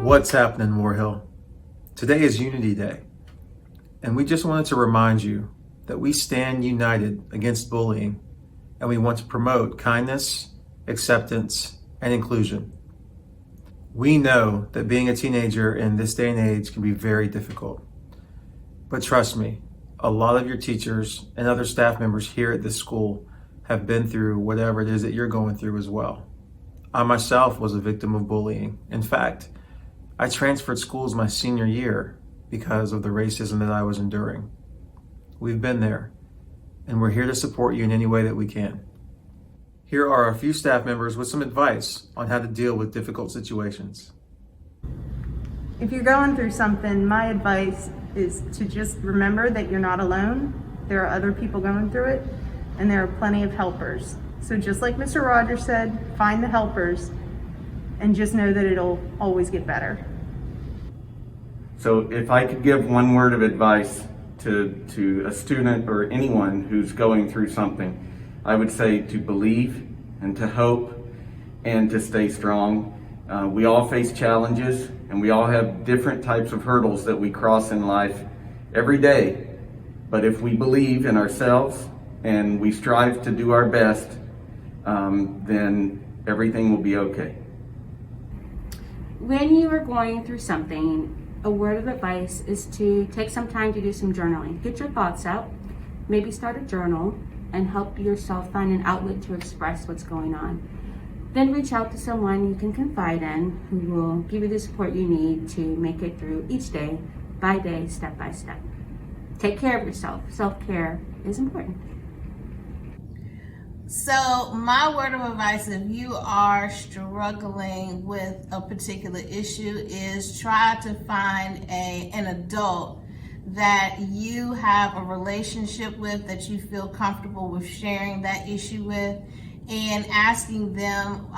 What's happening, Warhill? Today is Unity Day, and we just wanted to remind you that we stand united against bullying, and we want to promote kindness, acceptance, and inclusion. We know that being a teenager in this day and age can be very difficult, but trust me, a lot of your teachers and other staff members here at this school have been through whatever it is that you're going through as well. I myself was a victim of bullying. In fact, I transferred schools my senior year because of the racism that I was enduring. We've been there, and we're here to support you in any way that we can. Here are a few staff members with some advice on how to deal with difficult situations. If you're going through something, my advice is to just remember that you're not alone. There are other people going through it, and there are plenty of helpers. So just like Mr. Rogers said, find the helpers and just know that it'll always get better. So if I could give one word of advice to a student or anyone who's going through something, I would say to believe and to hope and to stay strong. We all face challenges and we all have different types of hurdles that we cross in life every day. But if we believe in ourselves and we strive to do our best, then everything will be okay. When you are going through something, a word of advice is to take some time to do some journaling. Get your thoughts out, maybe start a journal, and help yourself find an outlet to express what's going on. Then reach out to someone you can confide in who will give you the support you need to make it through each day by day, step by step. Take care of yourself. Self-care is important. So my word of advice, if you are struggling with a particular issue, is try to find an adult that you have a relationship with, that you feel comfortable with sharing that issue with, and asking them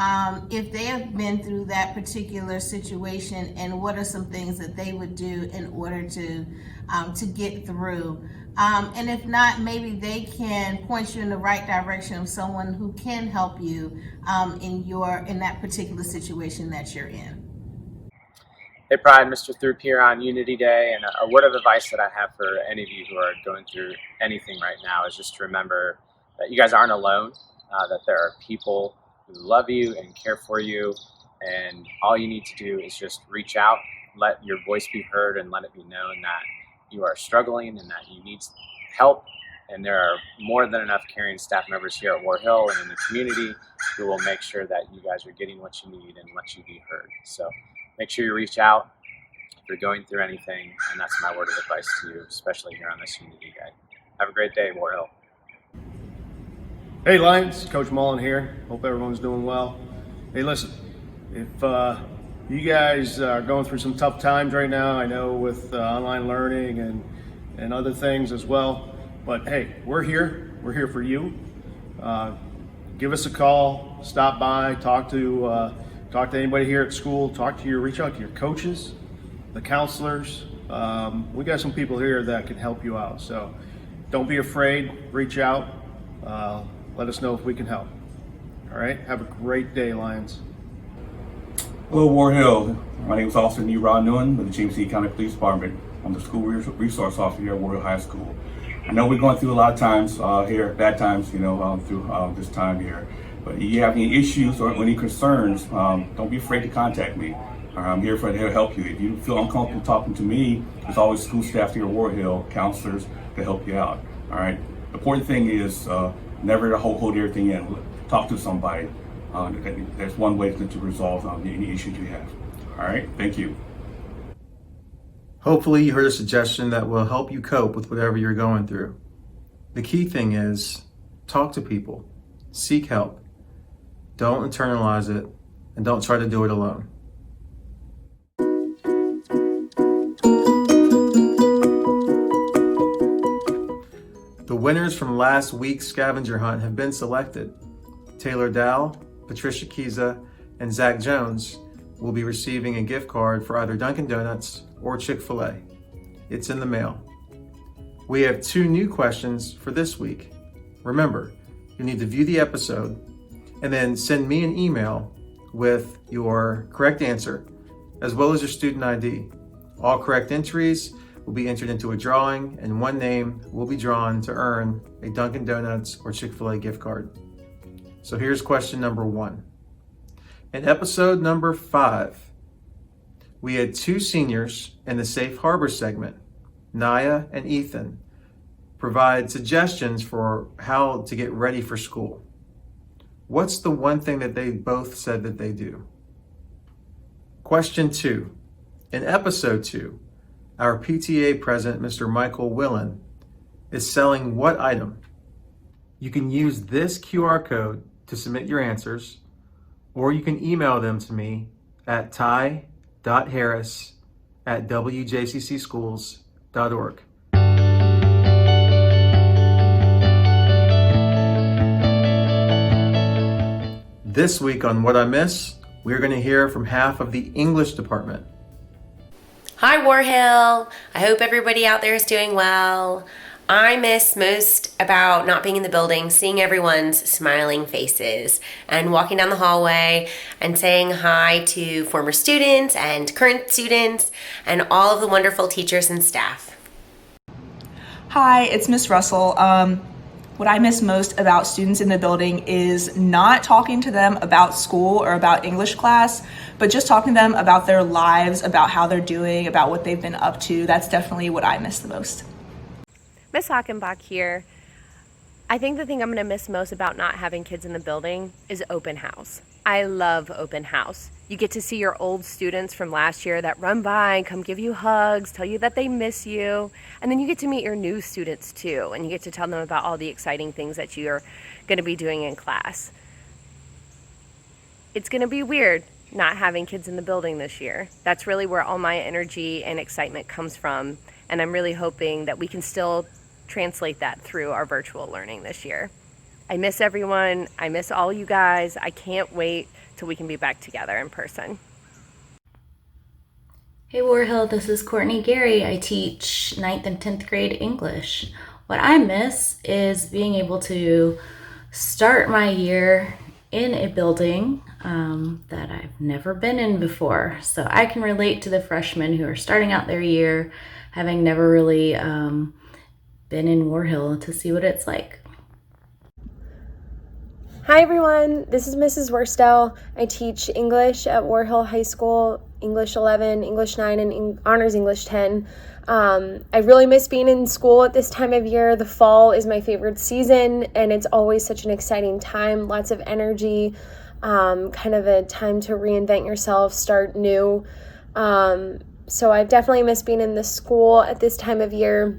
if they have been through that particular situation and what are some things that they would do in order to get through. And if not, maybe they can point you in the right direction of someone who can help you in that particular situation that you're in. Hey Pride, Mr. Throop here on Unity Day, and a word of advice that I have for any of you who are going through anything right now is just to remember that you guys aren't alone, that there are people who love you and care for you, and all you need to do is just reach out, let your voice be heard, and let it be known that you are struggling and that you need help. And there are more than enough caring staff members here at Warhill and in the community who will make sure that you guys are getting what you need and let you be heard. So make sure you reach out if you're going through anything, and that's my word of advice to you, especially here on this Unity Day. Have a great day, Warhill. Hey Lions, Coach Mullen here. Hope everyone's doing well. Hey listen, if you guys are going through some tough times right now, I know with online learning and other things as well, but hey, we're here for you. Give us a call, stop by, talk to anybody here at school, reach out to your coaches, the counselors. We got some people here that can help you out, so don't be afraid, reach out, let us know if we can help. All right, have a great day, Lions. Hello, Warhill. My name is Officer Ron Nguyen with the James City County Police Department. I'm the school resource officer here at Warhill High School. I know we're going through a lot of times here, bad times, through this time here. But if you have any issues or any concerns, don't be afraid to contact me. I'm here to help you. If you feel uncomfortable talking to me, there's always school staff here at Warhill, counselors to help you out. All right. The important thing is never to hold everything in. Talk to somebody. That's one way to resolve any issues you have. All right, thank you. Hopefully you heard a suggestion that will help you cope with whatever you're going through. The key thing is talk to people, seek help, don't internalize it, and don't try to do it alone. The winners from last week's scavenger hunt have been selected. Taylor Dow, Patricia Kiza, and Zach Jones will be receiving a gift card for either Dunkin' Donuts or Chick-fil-A. It's in the mail. We have 2 new questions for this week. Remember, you need to view the episode and then send me an email with your correct answer as well as your student ID. All correct entries will be entered into a drawing, and one name will be drawn to earn a Dunkin' Donuts or Chick-fil-A gift card. So here's question number 1. In episode number 5, we had 2 seniors in the Safe Harbor segment, Naya and Ethan, provide suggestions for how to get ready for school. What's the one thing that they both said that they do? Question 2. In episode 2, our PTA president, Mr. Michael Willen, is selling what item? You can use this QR code to submit your answers, or you can email them to me at ty.harris@wjccschools.org. This week on What I Miss, we're going to hear from half of the English department. Hi Warhill! I hope everybody out there is doing well. I miss most about not being in the building, seeing everyone's smiling faces and walking down the hallway and saying hi to former students and current students and all of the wonderful teachers and staff. Hi, it's Miss Russell. What I miss most about students in the building is not talking to them about school or about English class, but just talking to them about their lives, about how they're doing, about what they've been up to. That's definitely what I miss the most. Miss Hockenbach here. I think the thing I'm going to miss most about not having kids in the building is open house. I love open house. You get to see your old students from last year that run by and come give you hugs, tell you that they miss you, and then you get to meet your new students too, and you get to tell them about all the exciting things that you're going to be doing in class. It's going to be weird not having kids in the building this year. That's really where all my energy and excitement comes from, and I'm really hoping that we can still translate that through our virtual learning this year. I miss everyone. I miss all you guys. I can't wait till we can be back together in person. Hey Warhill, this is Courtney Gary. I teach 9th and 10th grade English. What I miss is being able to start my year in a building that I've never been in before. So I can relate to the freshmen who are starting out their year, having never really been in Warhill, to see what it's like. Hi everyone, this is Mrs. Worstel. I teach English at Warhill High School, English 11, English 9, and Honors English 10. I really miss being in school at this time of year. The fall is my favorite season, and it's always such an exciting time, lots of energy, kind of a time to reinvent yourself, start new. So I definitely miss being in the school at this time of year.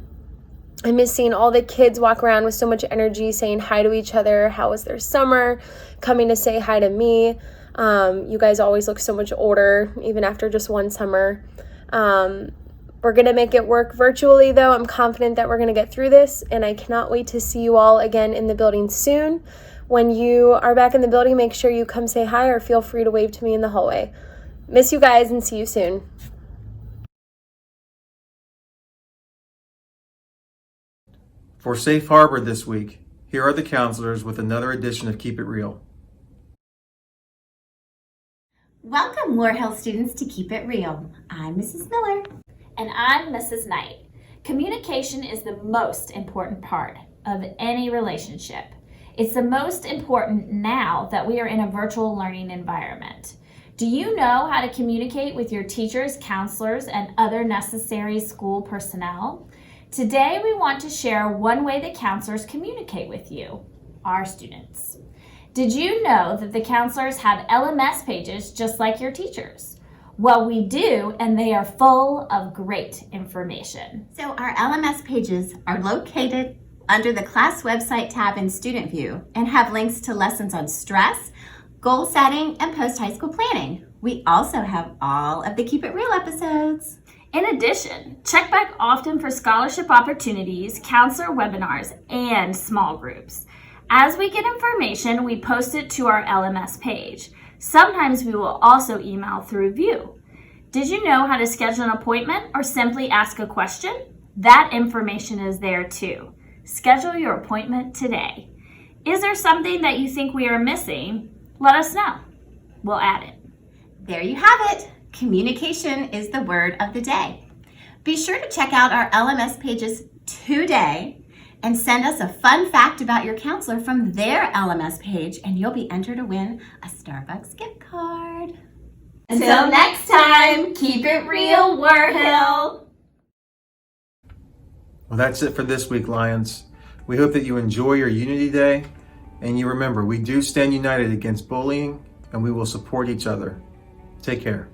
I miss seeing all the kids walk around with so much energy, saying hi to each other. How was their summer? Coming to say hi to me. You guys always look so much older, even after just one summer. We're going to make it work virtually, though. I'm confident that we're going to get through this, and I cannot wait to see you all again in the building soon. When you are back in the building, make sure you come say hi or feel free to wave to me in the hallway. Miss you guys and see you soon. For Safe Harbor this week, here are the counselors with another edition of Keep It Real. Welcome, Warhill students, to Keep It Real. I'm Mrs. Miller. And I'm Mrs. Knight. Communication is the most important part of any relationship. It's the most important now that we are in a virtual learning environment. Do you know how to communicate with your teachers, counselors, and other necessary school personnel? Today, we want to share one way that counselors communicate with you, our students. Did you know that the counselors have LMS pages just like your teachers? Well, we do, and they are full of great information. So our LMS pages are located under the class website tab in Student View and have links to lessons on stress, goal setting, and post-high school planning. We also have all of the Keep It Real episodes. In addition, check back often for scholarship opportunities, counselor webinars, and small groups. As we get information, we post it to our LMS page. Sometimes we will also email through View. Did you know how to schedule an appointment or simply ask a question? That information is there too. Schedule your appointment today. Is there something that you think we are missing? Let us know. We'll add it. There you have it. Communication is the word of the day. Be sure to check out our LMS pages today and send us a fun fact about your counselor from their LMS page, and you'll be entered to win a Starbucks gift card. Until next time, keep it real, Warhill. Well, that's it for this week, Lions. We hope that you enjoy your Unity Day, and you remember, we do stand united against bullying, and we will support each other. Take care.